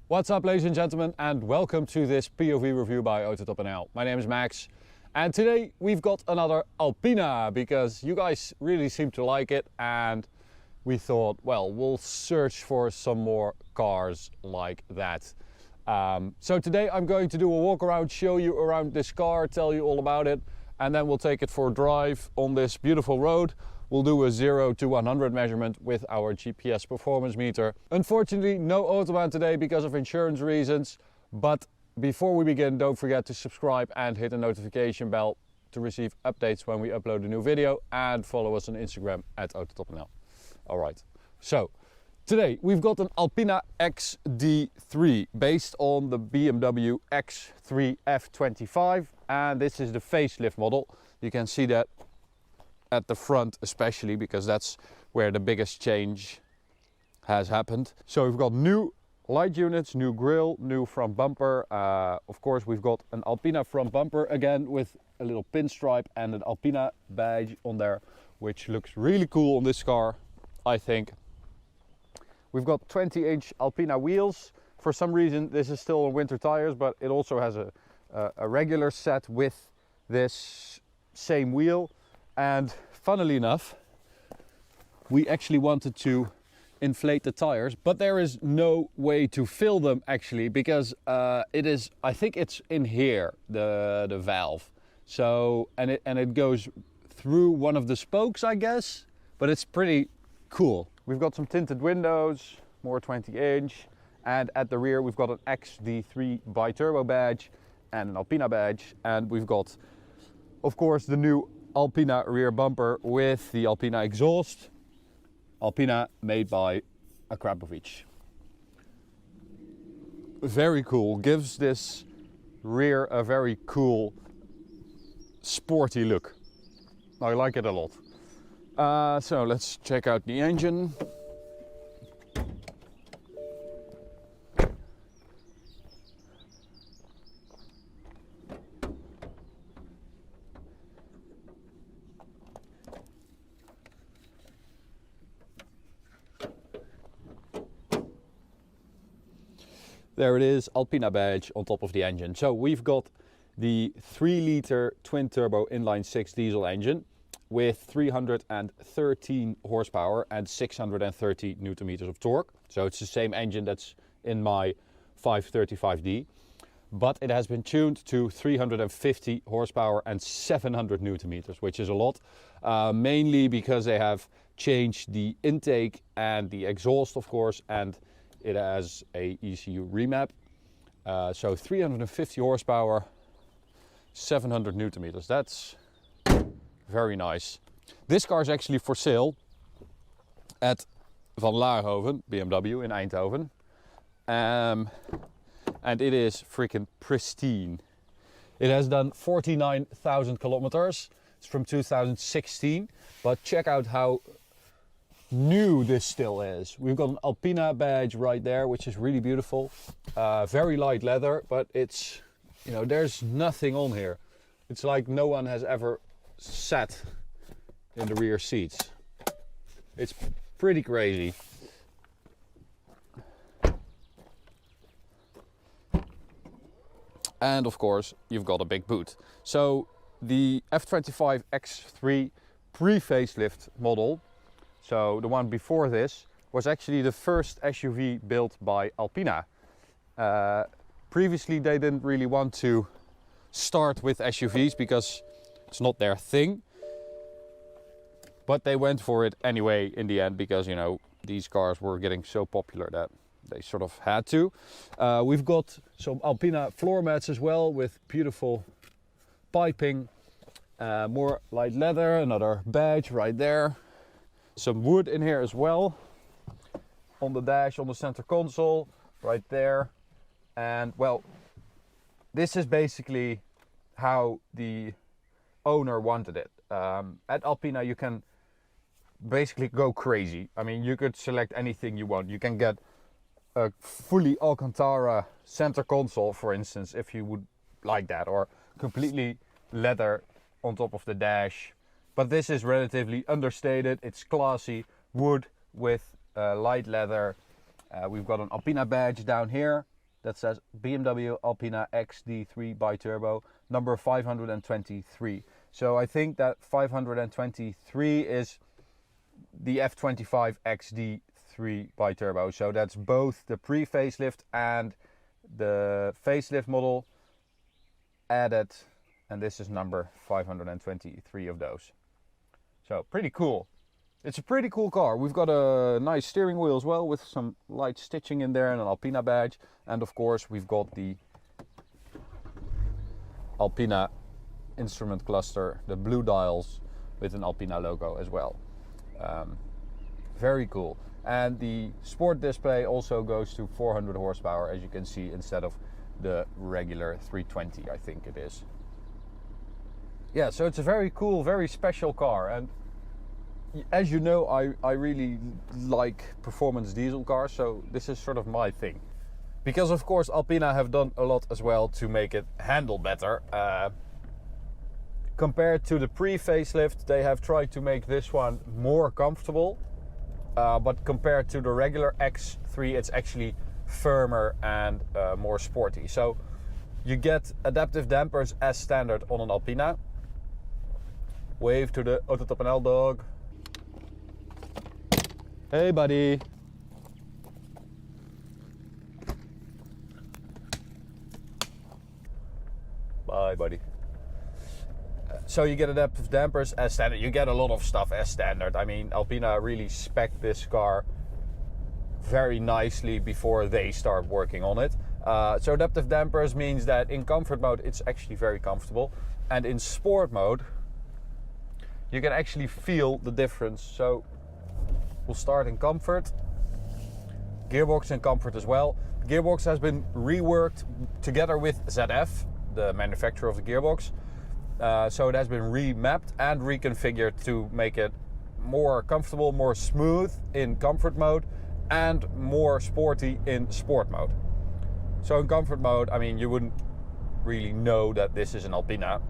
What's up, ladies and gentlemen, and welcome to this POV review by AutoTop.nl. My name is Max, and today we've got another ALPINA because you guys really seem to like it, and we thought, well, we'll search for some more cars like that. So today I'm going to do a walk around, show you around this car, tell you all about it, and then we'll take it for a drive on this beautiful road. We'll do a 0 to 100 measurement with our GPS performance meter. Unfortunately, no Autobahn today because of insurance reasons. But before we begin, don't forget to subscribe and hit the notification bell to receive updates when we upload a new video, and follow us on Instagram at AutoTop.nl. Alright, so today we've got an ALPINA XD3 based on the BMW X3 F25, and this is the facelift model. You can see that at the front especially, because that's where the biggest change has happened. So we've got new light units, new grille, new front bumper. Of course we've got an ALPINA front bumper again with a little pinstripe and an ALPINA badge on there, which looks really cool on this car, I think. We've got 20-inch ALPINA wheels. For some reason this is still on winter tires, but it also has a regular set with this same wheel. And funnily enough, we actually wanted to inflate the tires, but there is no way to fill them actually, because it is, I think it's in here, the valve. So, and it goes through one of the spokes, I guess, but it's pretty cool. We've got some tinted windows, more 20-inch, and at the rear we've got an XD3 BiTurbo badge and an ALPINA badge, and we've got, of course, the new ALPINA rear bumper with the ALPINA exhaust. ALPINA made by a Krapovic. Very cool, gives this rear a very cool sporty look. I like it a lot. So let's check out the engine. There it is, ALPINA badge on top of the engine. So we've got the 3-liter twin-turbo inline-6 diesel engine with 313 horsepower and 630 newton meters of torque. So it's the same engine that's in my 535D, but it has been tuned to 350 horsepower and 700 newton meters, which is a lot, mainly because they have changed the intake and the exhaust, of course, and it has a ECU remap. So 350 horsepower, 700 newton meters. That's very nice. This car is actually for sale at Van Laarhoven, BMW in Eindhoven. And it is freaking pristine. It has done 49,000 kilometers. It's from 2016, but check out how new this still is. We've got an ALPINA badge right there, which is really beautiful. Very light leather, but it's, you know, there's nothing on here. It's like no one has ever sat in the rear seats. It's pretty crazy. And of course you've got a big boot. So the F25 X3 pre-facelift model, so the one before this, was actually the first SUV built by ALPINA. Previously they didn't really want to start with SUVs because it's not their thing. But they went for it anyway in the end because, you know, these cars were getting so popular that they sort of had to. We've got some ALPINA floor mats as well with beautiful piping. More light leather, another badge right there. Some wood in here as well, on the dash, on the center console, right there. And well, this is basically how the owner wanted it. At ALPINA you can basically go crazy. I mean, you could select anything you want. You can get a fully Alcantara center console, for instance, if you would like that, or completely leather on top of the dash. But this is relatively understated. It's classy, wood with light leather. We've got an ALPINA badge down here that says BMW ALPINA XD3 BiTurbo, number 523. So I think that 523 is the F25 XD3 BiTurbo. So that's both the pre-facelift and the facelift model added, and this is number 523 of those. So pretty cool. It's a pretty cool car. We've got a nice steering wheel as well with some light stitching in there and an ALPINA badge. And of course we've got the ALPINA instrument cluster, the blue dials with an ALPINA logo as well. Very cool. And the sport display also goes to 400 horsepower, as you can see, instead of the regular 320, I think it is. Yeah, so it's a very cool, very special car. And as you know, I really like performance diesel cars, so this is sort of my thing. Because of course ALPINA have done a lot as well to make it handle better. Compared to the pre-facelift, they have tried to make this one more comfortable. But compared to the regular X3, it's actually firmer and more sporty. So you get adaptive dampers as standard on an ALPINA. Wave to the Autotop.nl dog. Hey buddy. Bye buddy. So you get adaptive dampers as standard. You get a lot of stuff as standard. I mean, ALPINA really spec'd this car very nicely before they start working on it. So adaptive dampers means that in comfort mode it's actually very comfortable, and in sport mode you can actually feel the difference. So we'll start in comfort. Gearbox in comfort as well. The gearbox has been reworked together with ZF, the manufacturer of the gearbox. So it has been remapped and reconfigured to make it more comfortable, more smooth in comfort mode, and more sporty in sport mode. So in comfort mode, I mean, you wouldn't really know that this is an ALPINA,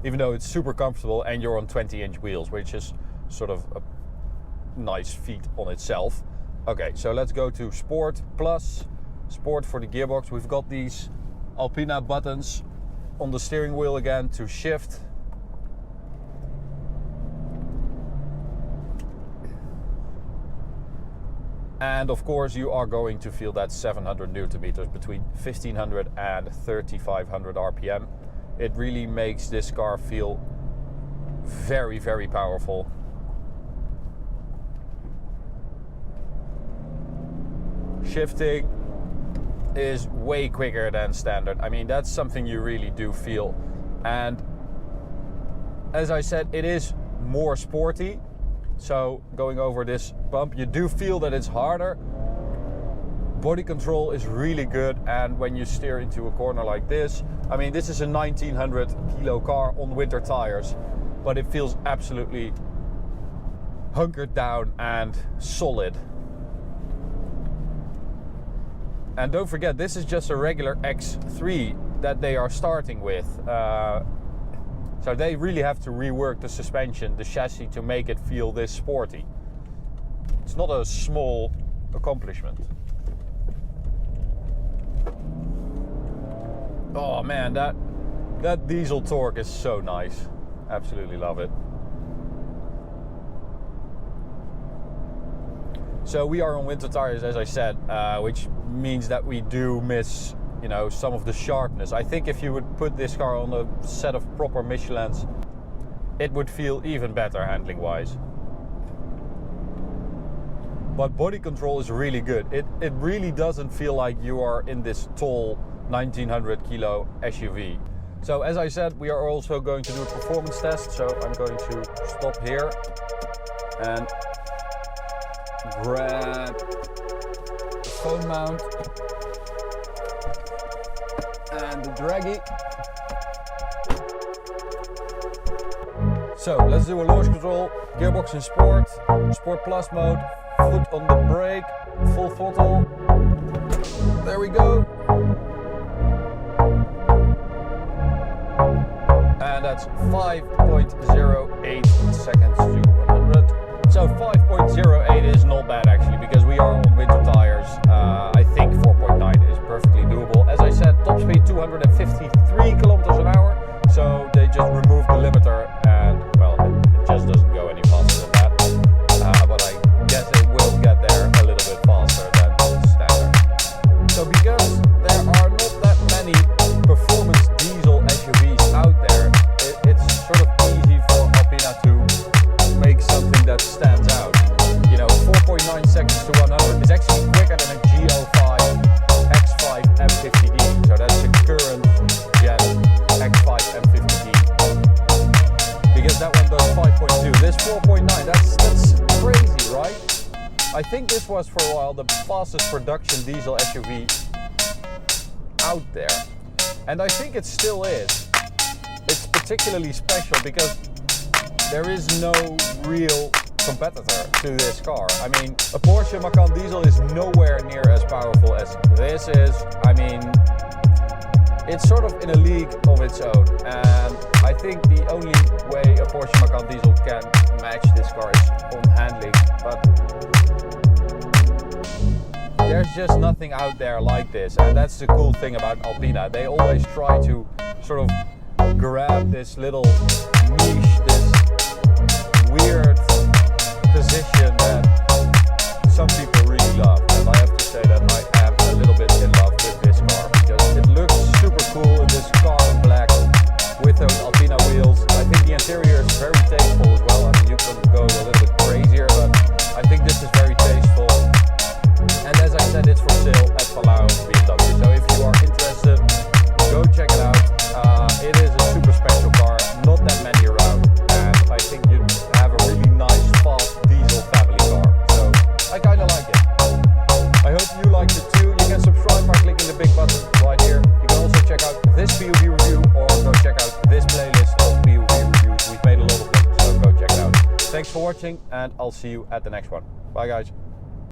even though it's super comfortable and you're on 20-inch wheels, which is sort of a nice feat on itself. Okay, so let's go to Sport Plus. Sport for the gearbox. We've got these ALPINA buttons on the steering wheel again to shift. And of course you are going to feel that 700 Newton meters between 1500 and 3500 RPM. It really makes this car feel very, very powerful. Shifting is way quicker than standard. I mean, that's something you really do feel. And as I said, it is more sporty. So going over this bump, you do feel that it's harder. Body control is really good, and when you steer into a corner like this, I mean, this is a 1900 kilo car on winter tires, but it feels absolutely hunkered down and solid. And don't forget, this is just a regular X3 that they are starting with. So they really have to rework the suspension, the chassis, to make it feel this sporty. It's not a small accomplishment. Oh man, that diesel torque is so nice. Absolutely love it. So we are on winter tires, as I said, which means that we do miss, you know, some of the sharpness. I think if you would put this car on a set of proper Michelins, it would feel even better handling wise. But body control is really good. It really doesn't feel like you are in this tall 1900 kilo SUV. So as I said, we are also going to do a performance test. So I'm going to stop here and grab the phone mount and the draggy. So let's do a launch control, gearbox in sport, sport plus mode, foot on the brake, full throttle. There we go. And that's 5.08 seconds to 100. So 5.08 is not bad actually, because we are on winter tires. I think this was for a while the fastest production diesel SUV out there. And I think it still is. It's particularly special because there is no real competitor to this car. I mean, a Porsche Macan diesel is nowhere near as powerful as this is. I mean, it's sort of in a league of its own, and I think the only way a Porsche Macan diesel can match this car is on handling, but there's just nothing out there like this, and that's the cool thing about Alpina. They always try to sort of grab this little niche, this weird position that some people really love, and I have to say that I am a little bit in love with this car because it looks super cool in this carbon black with those Alpina wheels. I think the interior is very tasteful as well. I mean, you can go a little bit crazier, but I think this is very tasteful. And as I said, it's for sale at Palau BMW. So if you are interested, go check it out. It is a super special car, not that many around, and I think you have a really nice, fast diesel family car. So I kind of like it. I hope you liked it too. You can subscribe by clicking the big button right here. You can also check out this POV review or go check out this playlist of POV reviews. We've made a lot of them, so go check it out. Thanks for watching, and I'll see you at the next one. Bye guys.